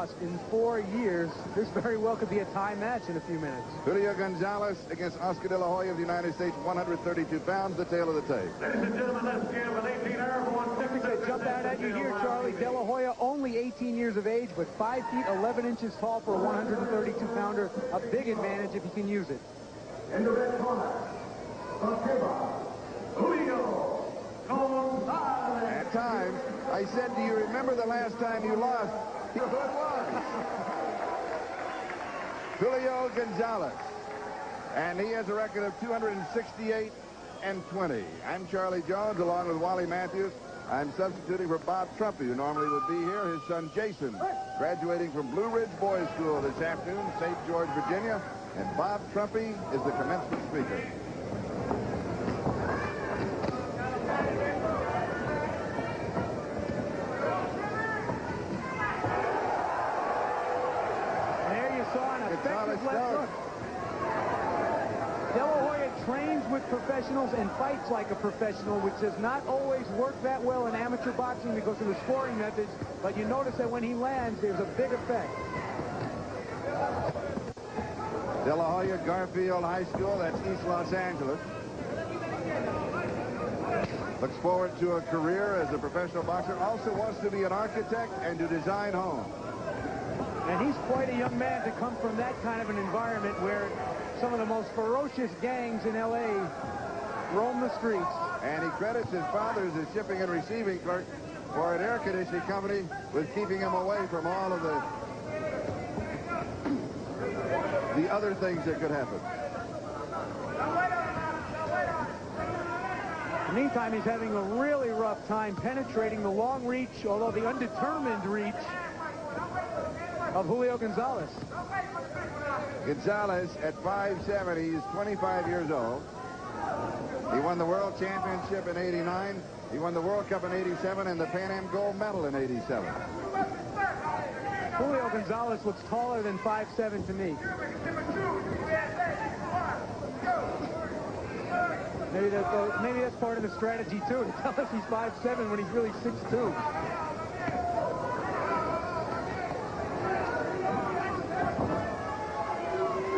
In 4 years, this very well could be a tie match in a few minutes. Julio González against Oscar De La Hoya of the United States, 132 pounds, the tail of the tape. Ladies and gentlemen, let's give an 18-hour, Jump out at you here, Charlie. De La Hoya, only 18 years of age, but 5 feet 11 inches tall for a 132-pounder. A big advantage if he can use it. in the red corner, from Cuba, Julio González. At times, I said, do you remember the last time you lost? Who it was? Julio González. And he has a record of 268 and 20. I'm Charlie Jones, along with Wally Matthews. I'm substituting for Bob Trumpy, who normally would be here. His son Jason, graduating from Blue Ridge Boys School this afternoon, St. George, Virginia. And Bob Trumpy is the commencement speaker. There you saw an effective left hook. De La Hoya trains with professionals and fights like a professional, which does not always work that well in amateur boxing because of the scoring methods. But you notice that when he lands, there's a big effect. De La Hoya, Garfield High School, that's East Los Angeles. Looks forward to a career as a professional boxer. Also wants to be an architect and to design homes. And he's quite a young man to come from that kind of an environment where some of the most ferocious gangs in L.A. roam the streets. And he credits his father as a shipping and receiving clerk for an air conditioning company with keeping him away from all of the other things that could happen. In the meantime, he's having a really rough time penetrating the long reach, although the undetermined reach, of Julio González. González at 5'7", he's 25 years old. He won the World Championship in '89. He won the World Cup in '87 and the Pan Am gold medal in '87. Julio González looks taller than 5'7" to me. Maybe that's part of the strategy, too, to tell us he's 5'7" when he's really 6'2".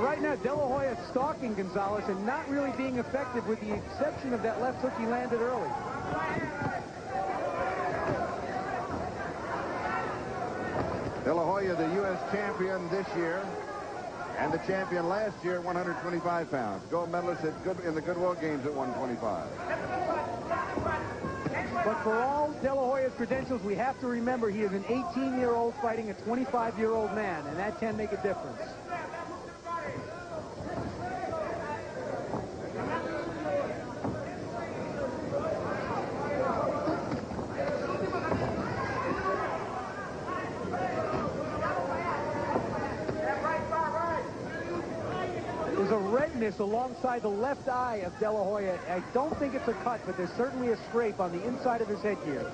Right now, De La Hoya stalking González and not really being effective with the exception of that left hook he landed early. De La Hoya, the U.S. champion this year and the champion last year at 125 pounds. Gold medalist in the Goodwill Games at 125. But for all De La Hoya's credentials, we have to remember he is an 18-year-old fighting a 25-year-old man, and that can make a difference. There's a redness alongside the left eye of De La Hoya. I don't think it's a cut, but there's certainly a scrape on the inside of his headgear.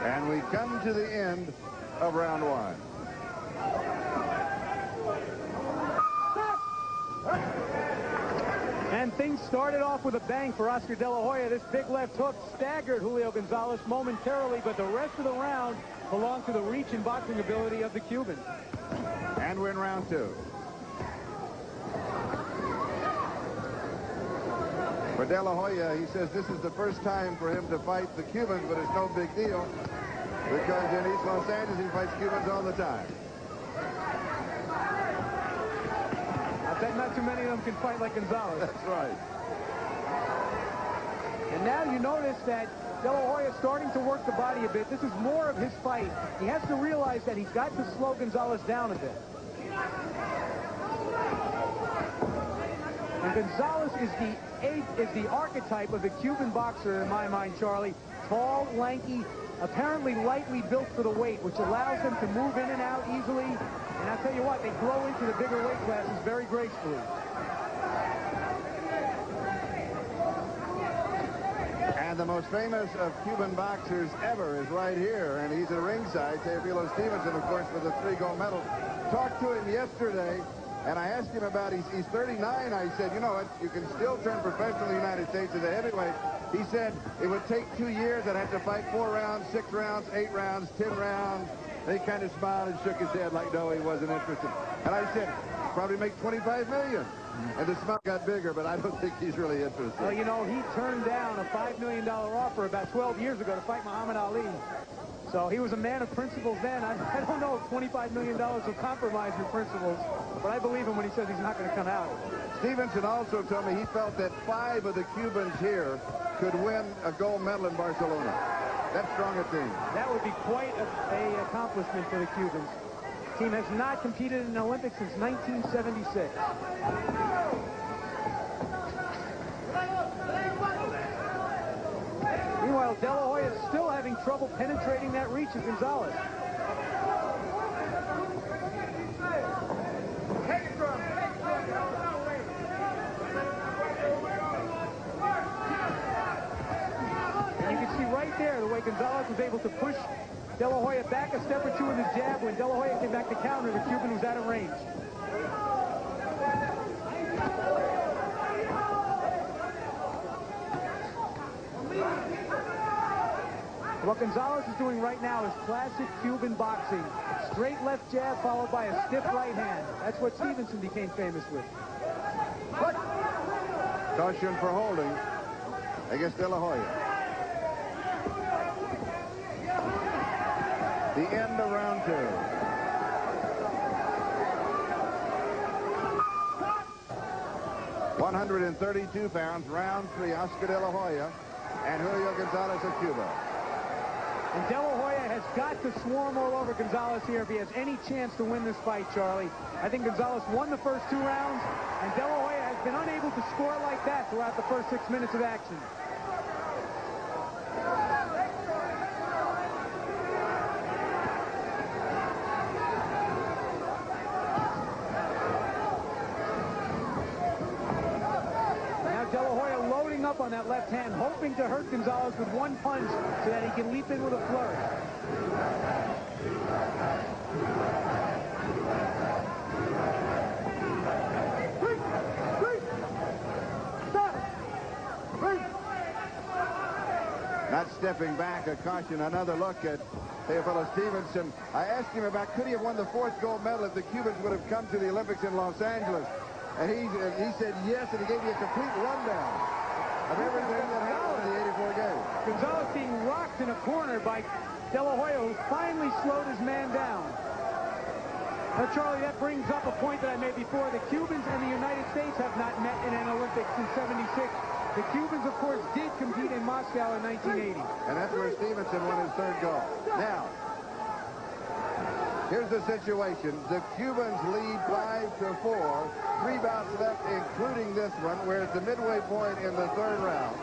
And we come to the end of round one. And things started off with a bang for Oscar De La Hoya. This big left hook staggered Julio González momentarily, but the rest of the round belonged to the reach and boxing ability of the Cuban. And we're in round two. For De La Hoya, he says this is the first time for him to fight the Cubans, but it's no big deal because in East Los Angeles he fights Cubans all the time. I bet not too many of them can fight like González. That's right. And now you notice that De La Hoya is starting to work the body a bit. This is more of his fight. He has to realize that he's got to slow González down a bit. And González is the archetype of the Cuban boxer in my mind, Charlie. Tall, lanky, apparently lightly built for the weight, which allows them to move in and out easily. And I'll tell you what, they grow into the bigger weight classes very gracefully. And the most famous of Cuban boxers ever is right here, and he's at ringside. Teofilo Stevenson, of course, with the 3 gold medals. Talked to him yesterday And I asked him about, he's 39. I said, you know, you can still turn professional in the United States as a heavyweight. He said it would take 2 years. I'd have to fight 4 rounds, 6 rounds, 8 rounds, 10 rounds. And he kind of smiled and shook his head like, no, he wasn't interested. And I said, probably make $25 million. And the smile got bigger, but I don't think he's really interested. Well, you know, he turned down a $5 million offer about 12 years ago to fight Muhammad Ali. So he was a man of principles then. I don't know if $25 million will compromise your principles, but I believe him when he says he's not going to come out. Stevenson also told me he felt that 5 of the Cubans here could win a gold medal in Barcelona. That's strong a team. That would be quite a accomplishment for the Cubans. The team has not competed in the Olympics since 1976. Meanwhile, De La Hoya is still having trouble penetrating that reach of González. And you can see right there the way González was able to push De La Hoya back a step or two in the jab. When De La Hoya came back to counter, the Cuban was out of range. What González is doing right now is classic Cuban boxing. Straight left jab followed by a stiff right hand. That's what Stevenson became famous with. Caution for holding against De La Hoya. The end of round 2. £132, round 3, Oscar De La Hoya and Julio González of Cuba. And De La Hoya has got to swarm all over González here if he has any chance to win this fight, Charlie. I think González won the first 2 rounds, and De La Hoya has been unable to score like that throughout the first 6 minutes of action. Up on that left hand, hoping to hurt González with one punch so that he can leap in with a flourish. Not stepping back, a caution. Another look at Teofilo Stevenson. I asked him about could he have won the 4th gold medal if the Cubans would have come to the Olympics in Los Angeles. And he said yes, and he gave me a complete rundown of everything that happened in the 84 games. González being rocked in a corner by De La Hoya, who finally slowed his man down. Now, Charlie, that brings up a point that I made before. The Cubans and the United States have not met in an Olympics since '76. The Cubans, of course, did compete in Moscow in 1980. And that's where Stevenson won his 3rd gold. Now, here's the situation. The Cubans lead 5-4. 3 bouts left, including this one. We're at the midway point in the 3rd round.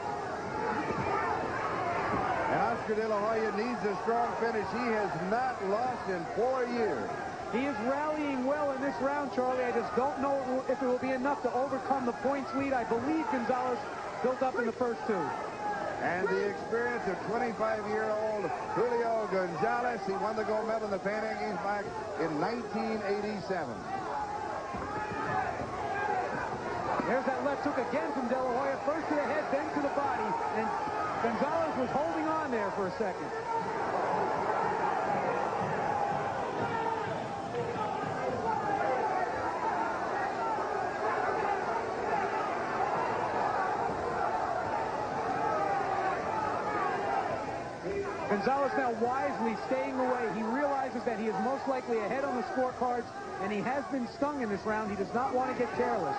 And Oscar De La Hoya needs a strong finish. He has not lost in 4 years. He is rallying well in this round, Charlie. I just don't know if it will be enough to overcome the points lead I believe González built up in the first 2. And the experience of 25-year-old Julio González. He won the gold medal in the Pan Am Games back in 1987. There's that left hook again from De La Hoya. First to the head, then to the body. And González was holding on there for a second. González now wisely staying away. He realizes that he is most likely ahead on the scorecards, and he has been stung in this round. He does not want to get careless.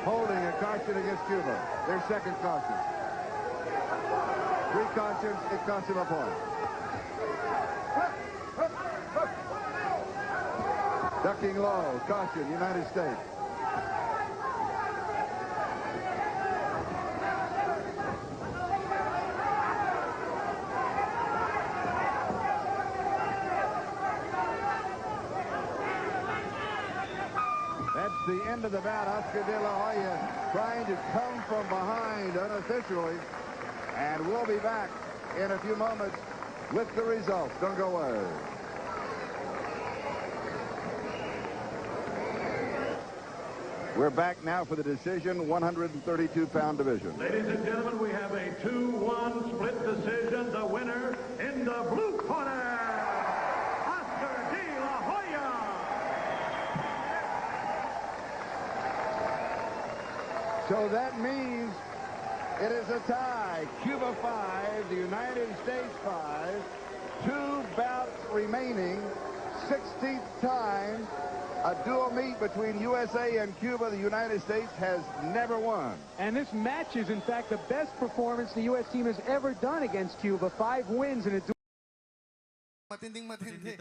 Holding a caution against Cuba. Their 2nd caution. 3 cautions. It cost him a point. Ducking low. Caution. United States. That's the end of the bout. Oscar De La Hoya trying to come from behind unofficially. And we'll be back in a few moments with the results. Don't go away. We're back now for the decision 132-pound division. Ladies and gentlemen, we have a 2-1 split decision. The winner in the blue corner, Oscar de la Hoya. So that means it is a tie. Cuba 5, the United States 5. 2 bouts remaining. 16th time. A dual meet between USA and Cuba. The United States has never won. And this match is, in fact, the best performance the U.S. team has ever done against Cuba. 5 wins in a dual. Matinding matindi.